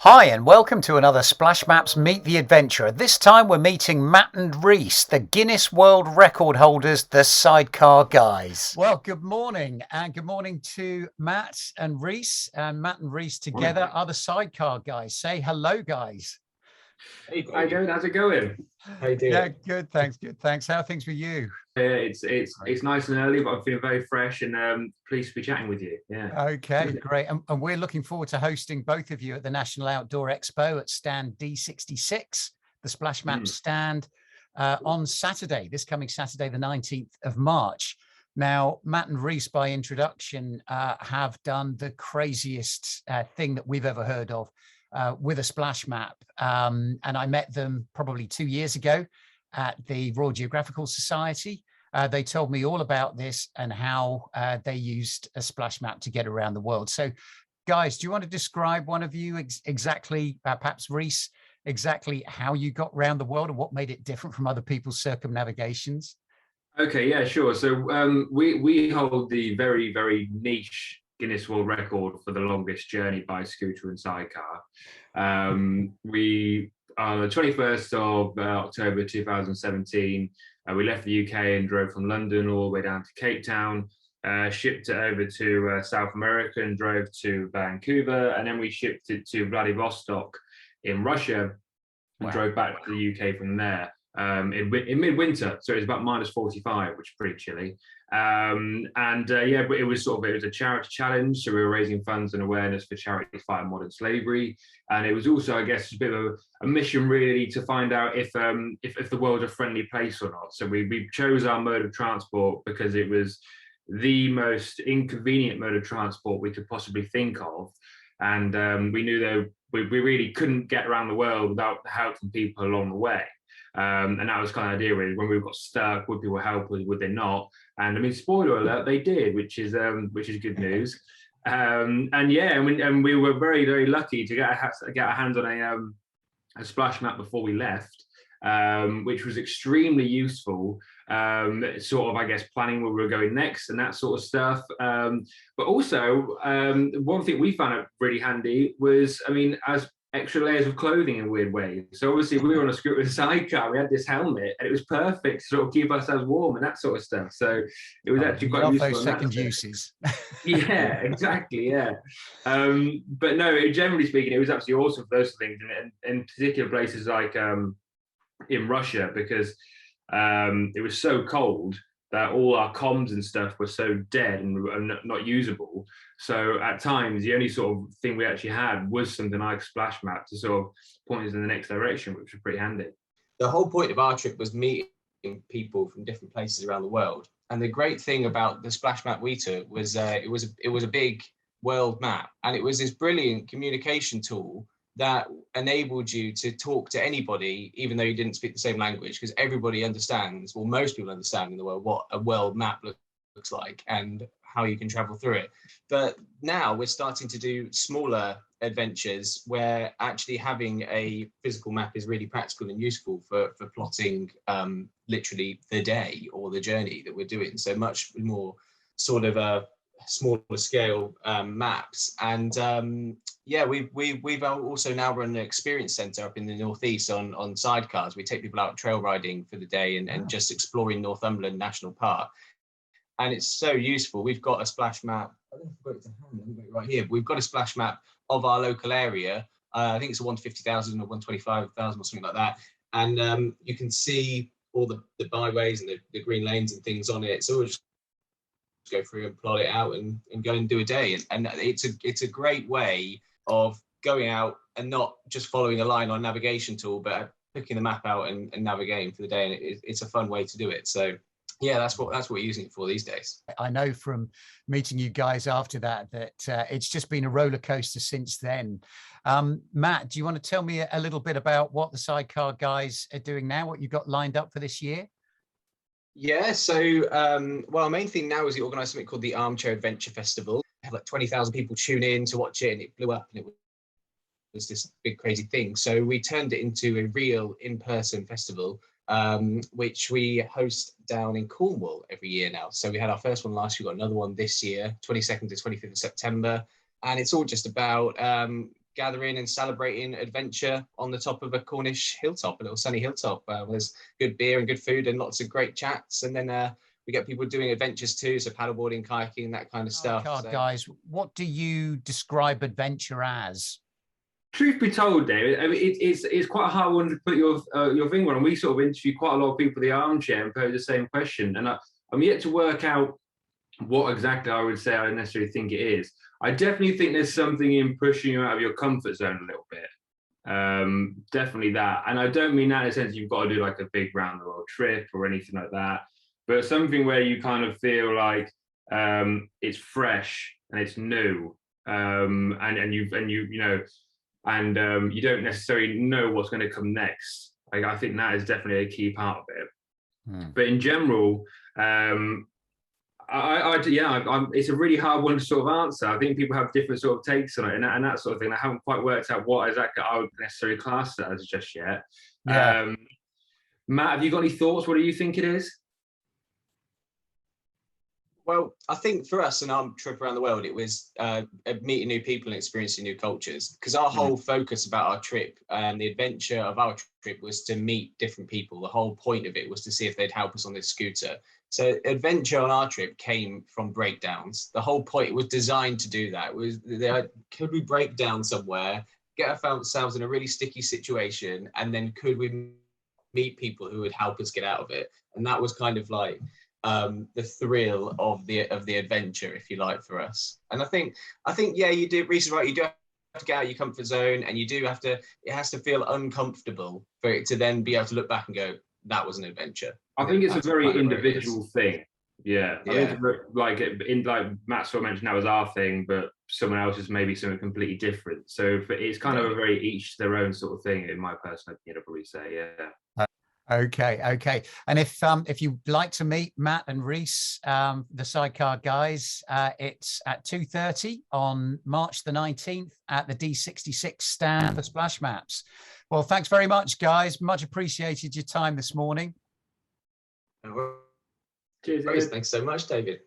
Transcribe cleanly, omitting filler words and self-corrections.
Hi and welcome to another SplashMaps Meet the Adventurer. This time we're meeting Matt and Reece, the Guinness World Record holders, the Sidecar guys. Well, good morning, and good morning to Matt and Reece. And Matt and Reece together are the Sidecar guys. Say hello, guys. Hey, how you doing? How's it going? How you doing? Yeah, good. Thanks. Good. Thanks. How are things with you? It's nice and early, but I'm feeling very fresh and pleased to be chatting with you. Yeah. Okay, great. And we're looking forward to hosting both of you at the National Outdoor Expo at Stand D66, the SplashMap stand, on Saturday, this coming Saturday, the 19th of March. Now, Matt and Reece, by introduction, have done the craziest thing that we've ever heard of with a splash map. And I met them probably 2 years ago at the Royal Geographical Society. They told me all about this and how they used a splash map to get around the world. So, guys, do you want to describe, one of you, exactly, perhaps Reece, exactly how you got around the world and what made it different from other people's circumnavigations? Okay, yeah, sure. So we hold the very, very niche Guinness World Record for the longest journey by scooter and sidecar. We on the 21st of October 2017, we left the UK and drove from London all the way down to Cape Town, shipped it over to South America and drove to Vancouver, and then we shipped it to Vladivostok in Russia and drove back to the UK from there. In midwinter, so it was about -45, which is pretty chilly. Yeah, but it was a charity challenge, so we were raising funds and awareness for charities fighting modern slavery, and it was also, I guess, a bit of a mission really to find out if the world's a friendly place or not. So we chose our mode of transport because it was the most inconvenient mode of transport we could possibly think of, and we knew that we really couldn't get around the world without the help from people along the way. And that was kind of the idea, really. When we got stuck, would people help us? Would they not? And I mean, spoiler alert, they did, which is good news. And we were very, very lucky to get our hands on a splash map before we left, which was extremely useful. Sort of, I guess, planning where we were going next and that sort of stuff. But also, one thing we found out really handy was, I mean, as extra layers of clothing in weird ways. So obviously we were on a scooter with a sidecar, we had this helmet and it was perfect to sort of keep ourselves warm and that sort of stuff. So it was actually quite useful. Those second uses. Yeah, exactly. Yeah. But no, generally speaking, it was absolutely awesome for those things, and in particular places like in Russia, because it was so cold that all our comms and stuff were so dead and not usable. So at times, the only sort of thing we actually had was something like SplashMap to sort of point us in the next direction, which was pretty handy. The whole point of our trip was meeting people from different places around the world. And the great thing about the SplashMap we took was it was a big world map, and it was this brilliant communication tool that enabled you to talk to anybody, even though you didn't speak the same language, because everybody understands, well, most people understand in the world, what a world map looks like and how you can travel through it. But now we're starting to do smaller adventures where actually having a physical map is really practical and useful for plotting literally the day or the journey that we're doing. So much more sort of a smaller scale maps. And yeah, we've also now run an experience center up in the northeast on sidecars. We take people out trail riding for the day and just exploring Northumberland National Park. And it's so useful. We've got a splash map. I don't know if I've got it to hand. I've got it right here. But we've got a splash map of our local area. I think it's a 1 to 50,000 or 1 to 25,000 or something like that. And you can see all the byways and the green lanes and things on it. So we'll just go through and plot it out and go and do a day. And it's a great way of going out and not just following a line on a navigation tool, but picking the map out and navigating for the day. And it's a fun way to do it. So yeah, that's what we're using it for these days. I know from meeting you guys after that it's just been a roller coaster since then. Matt, do you want to tell me a little bit about what the Sidecar guys are doing now, what you've got lined up for this year? Yeah, so well, our main thing now is we organise something called the Armchair Adventure Festival. We have like 20,000 people tune in to watch it, and it blew up, and it was this big crazy thing. So we turned it into a real in-person festival, which we host down in Cornwall every year now. So we had our first one last year, we got another one this year, 22nd to 25th of September. And it's all just about gathering and celebrating adventure on the top of a Cornish hilltop, a little sunny hilltop. There's good beer and good food and lots of great chats. And then we get people doing adventures too, so paddleboarding, kayaking, that kind of stuff. So, guys, what do you describe adventure as? Truth be told, David, I mean, it's quite a hard one to put your finger on. And we sort of interview quite a lot of people in the armchair and pose the same question. And I'm yet to work out what exactly I would say I necessarily think it is. I definitely think there's something in pushing you out of your comfort zone a little bit. Definitely that. And I don't mean that in the sense you've got to do like a big round the world trip or anything like that, but something where you kind of feel like it's fresh and it's new, and you know, and you don't necessarily know what's going to come next. Like, I think that is definitely a key part of it. But in general, it's a really hard one to sort of answer. I think people have different sort of takes on it and that sort of thing. I haven't quite worked out what exactly I would necessarily class that as just yet. Yeah. Matt, have you got any thoughts? What do you think it is? Well, I think for us on our trip around the world, it was meeting new people and experiencing new cultures, because our whole focus about our trip and the adventure of our trip was to meet different people. The whole point of it was to see if they'd help us on this scooter. So adventure on our trip came from breakdowns. The whole point was designed to do that. Could we break down somewhere, get ourselves in a really sticky situation, and then could we meet people who would help us get out of it? And that was kind of like the thrill of the adventure, if you like, for us. And I think yeah, you do. Reece is right. You do have to get out of your comfort zone, and you do have to. It has to feel uncomfortable for it to then be able to look back and go, that was an adventure. I think it's a very individual thing. Yeah. I think like Matt sort of mentioned, that was our thing, but someone else is maybe something completely different. So it's kind of a very each their own sort of thing, in my personal opinion, I'd probably say. Yeah. Okay. And if you'd like to meet Matt and Reece, the Sidecar guys, it's at 2:30 on March the 19th at the D66 stand for SplashMaps. Well, thanks very much, guys. Much appreciated your time this morning. Cheers. Thanks so much, David.